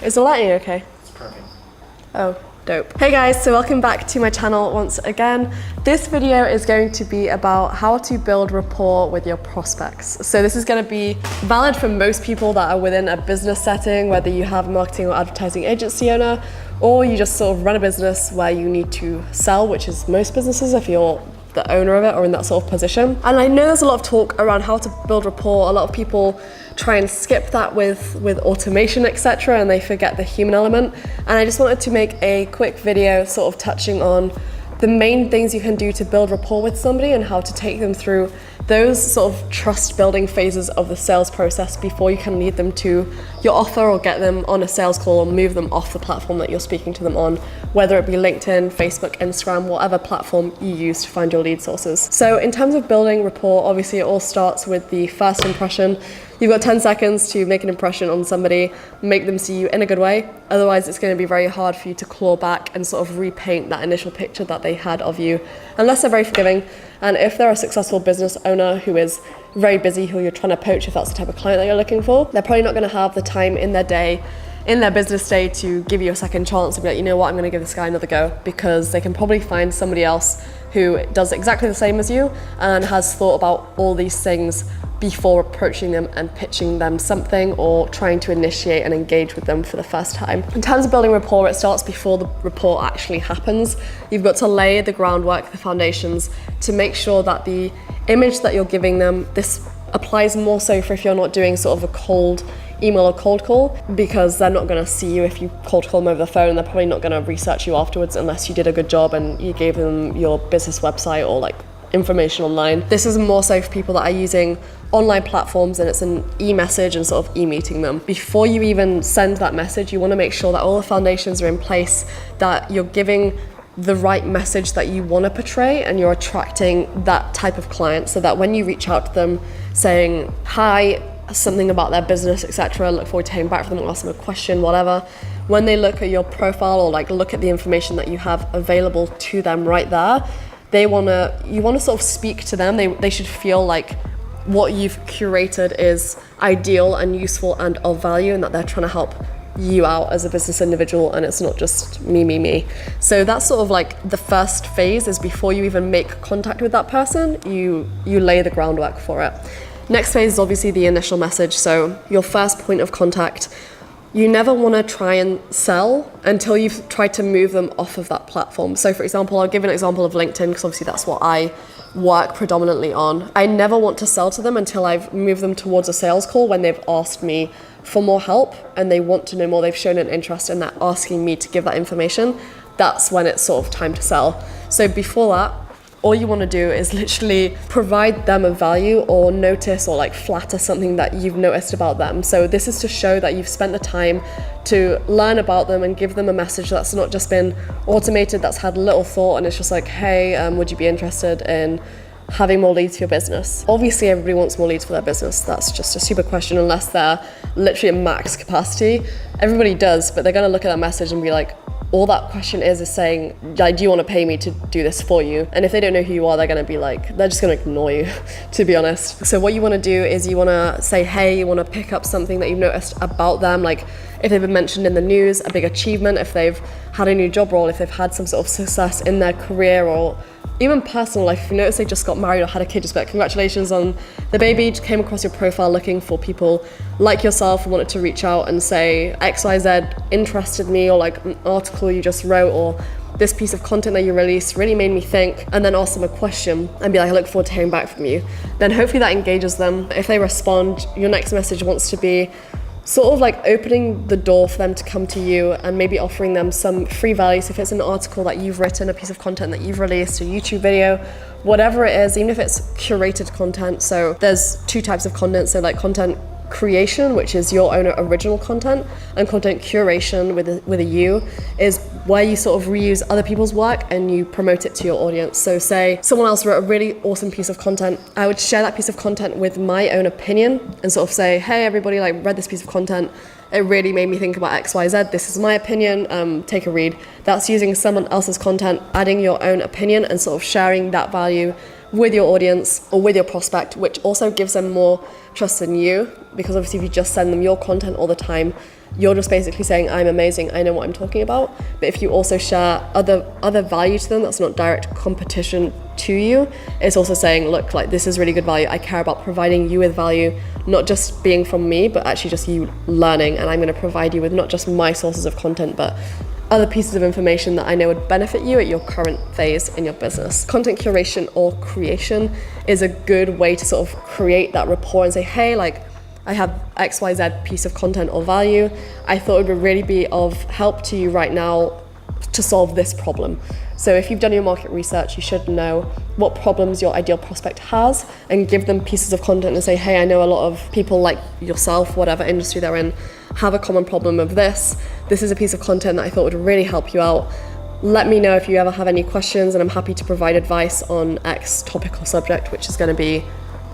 Is the lighting okay? It's perfect. Oh, dope. Hey guys, so welcome back to my channel once again. This video is going to be about how to build rapport with your prospects. So this is going to be valid for most people that are within a business setting, whether you have a marketing or advertising agency owner, or you just sort of run a business where you need to sell, which is most businesses if you're the owner of it or in that sort of position. And I know there's a lot of talk around how to build rapport. A lot of people try and skip that with automation, etc., and they forget the human element. And I just wanted to make a quick video sort of touching on the main things you can do to build rapport with somebody and how to take them through those sort of trust building phases of the sales process before you can lead them to your offer or get them on a sales call or move them off the platform that you're speaking to them on, whether it be LinkedIn, Facebook, Instagram, whatever platform you use to find your lead sources. So in terms of building rapport, obviously it all starts with the first impression. You've got 10 seconds to make an impression on somebody, make them see you in a good way. Otherwise, it's going to be very hard for you to claw back and sort of repaint that initial picture that they had of you, unless they're very forgiving. And if they're a successful business owner who is very busy, who you're trying to poach, if that's the type of client that you're looking for, they're probably not going to have the time in their day, in their business day, to give you a second chance and be like, you know what, I'm going to give this guy another go, because they can probably find somebody else who does exactly the same as you and has thought about all these things before approaching them and pitching them something or trying to initiate and engage with them for the first time. In terms of building rapport, it starts before the rapport actually happens. You've got to lay the groundwork, the foundations, to make sure that the image that you're giving them, this applies more so for if you're not doing sort of a cold email or cold call, because they're not going to see you if you cold call them over the phone, and they're probably not going to research you afterwards unless you did a good job and you gave them your business website or like information online. This is more so for people that are using online platforms and it's an e-message and sort of e-meeting them. Before you even send that message, you want to make sure that all the foundations are in place, that you're giving the right message that you want to portray and you're attracting that type of client, so that when you reach out to them saying hi, something about their business, etc., look forward to hearing back from them, ask them a question, whatever, when they look at your profile or like look at the information that you have available to them right there, you want to sort of speak to them. They should feel like what you've curated is ideal and useful and of value, and that they're trying to help you out as a business individual and it's not just me. So that's sort of like the first phase, is before you even make contact with that person, you lay the groundwork for it. Next phase is obviously the initial message. So your first point of contact, you never want to try and sell until you've tried to move them off of that platform. So for example, I'll give an example of LinkedIn, because obviously that's what I work predominantly on. I never want to sell to them until I've moved them towards a sales call, when they've asked me for more help and they want to know more, they've shown an interest and they're asking me to give that information. That's when it's sort of time to sell. So before that, all you want to do is literally provide them a value or notice or like flatter something that you've noticed about them. So this is to show that you've spent the time to learn about them and give them a message that's not just been automated, that's had little thought, and it's just like, hey, would you be interested in having more leads for your business? Obviously everybody wants more leads for their business. That's just a stupid question unless they're literally at max capacity. Everybody does, but they're going to look at that message and be like, all that question is saying, like, do you want to pay me to do this for you? And if they don't know who you are, they're going to be like, they're just going to ignore you, to be honest. So what you want to do is you want to say, hey, you want to pick up something that you've noticed about them, like if they've been mentioned in the news, a big achievement, if they've had a new job role, if they've had some sort of success in their career or even personal life. If you notice they just got married or had a kid, just be like, congratulations on the baby. Just came across your profile looking for people like yourself who wanted to reach out and say XYZ interested me, or like an article you just wrote, or this piece of content that you released really made me think, and then ask them a question and be like, I look forward to hearing back from you. Then hopefully that engages them. If they respond, your next message wants to be sort of like opening the door for them to come to you and maybe offering them some free value. So if it's an article that you've written, a piece of content that you've released, a YouTube video, whatever it is, even if it's curated content. So there's two types of content. So like content creation, which is your own original content, and content curation with a U is where you sort of reuse other people's work and you promote it to your audience. So say someone else wrote a really awesome piece of content, I would share that piece of content with my own opinion and sort of say, hey everybody, like read this piece of content, it really made me think about XYZ, this is my opinion, take a read. That's using someone else's content, adding your own opinion and sort of sharing that value with your audience or with your prospect, which also gives them more trust in you, because obviously if you just send them your content all the time, you're just basically saying, I'm amazing, I know what I'm talking about. But if you also share other value to them that's not direct competition to you, it's also saying, look, like this is really good value. I care about providing you with value, not just being from me, but actually just you learning. And I'm going to provide you with not just my sources of content, but other pieces of information that I know would benefit you at your current phase in your business. Content curation or creation is a good way to sort of create that rapport and say, hey, like, I have XYZ piece of content or value. I thought it would really be of help to you right now to solve this problem. So if you've done your market research, you should know what problems your ideal prospect has and give them pieces of content and say, hey, I know a lot of people like yourself, whatever industry they're in, have a common problem of this. This is a piece of content that I thought would really help you out. Let me know if you ever have any questions, and I'm happy to provide advice on X topic or subject, which is going to be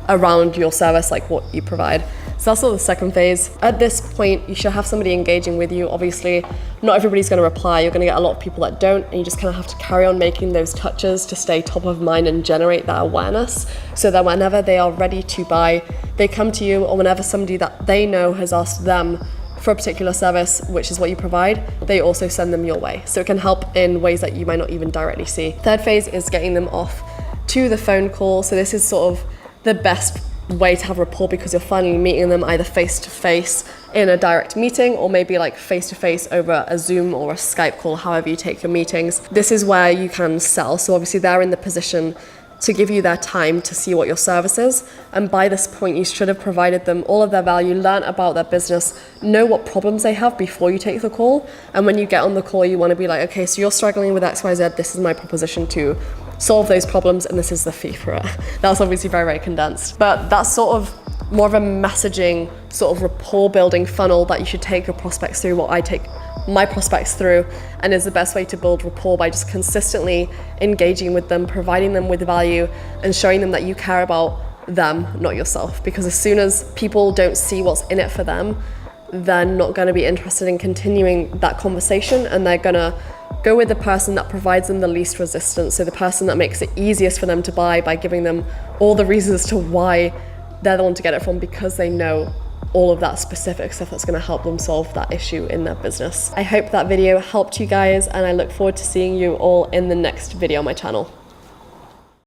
around your service, like what you provide. So that's sort of the second phase. At this point, you should have somebody engaging with you. Obviously, not everybody's going to reply. You're going to get a lot of people that don't, and you just kind of have to carry on making those touches to stay top of mind and generate that awareness, so that whenever they are ready to buy, they come to you, or whenever somebody that they know has asked them for a particular service, which is what you provide, they also send them your way. So it can help in ways that you might not even directly see. Third phase is getting them off to the phone call. So this is sort of the best way to have rapport, because you're finally meeting them either face to face in a direct meeting, or maybe like face to face over a Zoom or a Skype call, however you take your meetings. This is where you can sell. So obviously they're in the position to give you their time to see what your service is. And by this point, you should have provided them all of their value, learn about their business, know what problems they have before you take the call. And when you get on the call, you want to be like, okay, so you're struggling with XYZ, this is my proposition to solve those problems, and this is the fee for it. That's obviously very, very condensed. But that's sort of more of a messaging, sort of rapport building funnel that you should take your prospects through, what I take my prospects through, and is the best way to build rapport by just consistently engaging with them, providing them with value, and showing them that you care about them, not yourself. Because as soon as people don't see what's in it for them, they're not going to be interested in continuing that conversation, and they're going to go with the person that provides them the least resistance. So the person that makes it easiest for them to buy, by giving them all the reasons to why they're the one to get it from, because they know all of that specific stuff that's going to help them solve that issue in their business. I hope that video helped you guys, and I look forward to seeing you all in the next video on my channel.